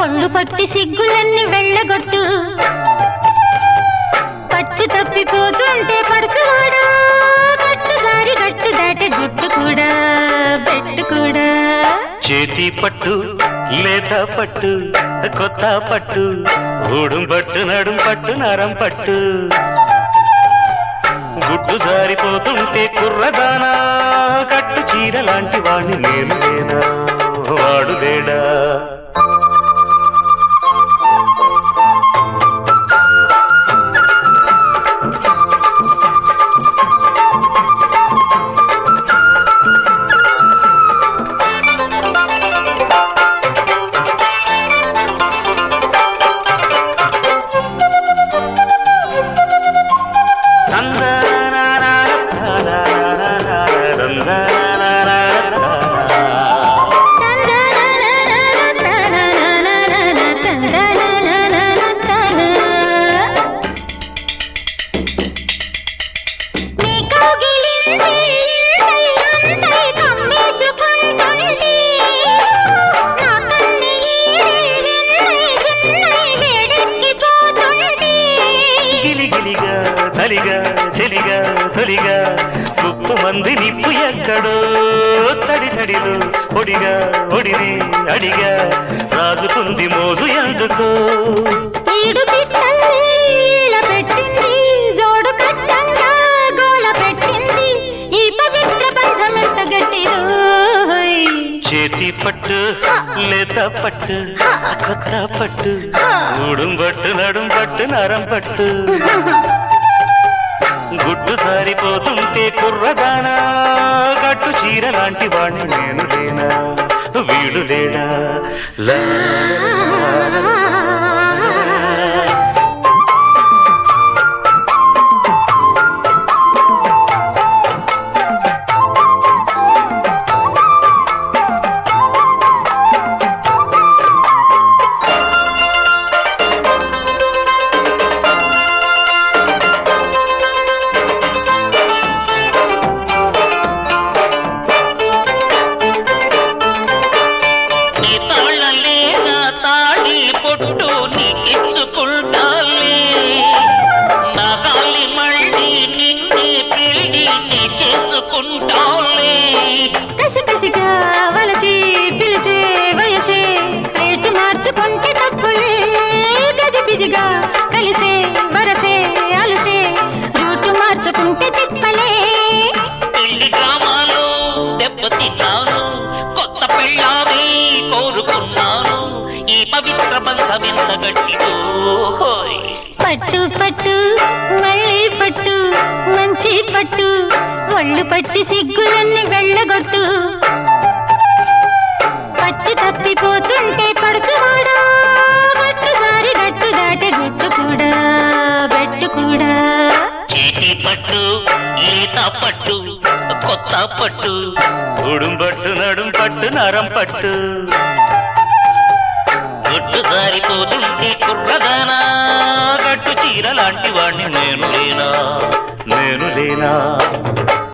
ఒళ్ళు పట్టి సిగ్గులన్నీ వెళ్ళగొట్టు పట్టు తప్పిపోతుంటే పడుచువాడా గట్టు జారి గట్టు దాటే గుట్టు కూడా బెట్టు కూడా చేతి పట్టు లేత పట్టు కొత్త పట్టు ఊడుం పట్టు నడుం పట్టు నరం పట్టు గుట్టు జారిపోతుంటే కుర్రదానా కట్టు చీర లాంటి వాణ్ణి నేను లేనా వాడు లేడా చలిగా చెలిగా తొలిగా ముప్పు మంది నిప్పు ఎక్కడో తడి తడిలో ఒడిగా ఒడిని అడిగా రాజుకుంది మోజు ఎందుకో ఈడు పిట్టల పెట్టింది జోడు కట్టంగా గోల పెట్టింది ఈ పవిత్ర బంధం ఎంత గట్టిదో చేతి పట్టు లేత పట్టు కొత్త పట్టు ఊడుం పట్టు నడుం పట్టు నరం పట్టు గుడ్డు సారిపోతుంటే కుర్రదానా గట్టు చీర లాంటి వాణ్ణి నేను లేనా వీడు లేడా పొట్టు నీకిచ్చుకుంటాలే నా కాలి మళ్ళీ నిన్నే పెళ్ళి నీ చేసుకుంటాలే కసి కసిగా వలచి పిలిచే వయసే రేటు మార్చుకుంటే తప్పులే గజిబిజిగా కలిసే వరసే అలసే రూటు మార్చుకుంటే తిప్పలే పెళ్లి డ్రామాలో దెబ్బతిన్నాను కొత్త పెళ్ళామే కోరుకున్నాను ఈ పవిత్ర బంధం ఎంత గట్టిదో పట్టు పట్టు మళ్ళీ పట్టు మంచి పట్టు ఒళ్ళు పట్టి సిగ్గులన్నీ వెళ్ళగొట్టు పట్టు తప్పిపోతుంటే పడుచువాడా గట్టు జారి గట్టు దాటే గుట్టు కూడా బెట్టు కూడా చేతి పట్టు ఈత పట్టు కొత్త పట్టు ఊడుం పట్టు నడుం పట్టు నరం పట్టు గుడ్డు జారిపోతుంటే కుర్రదానా గట్టు చీర లాంటి వాణ్ణి నేను లేనా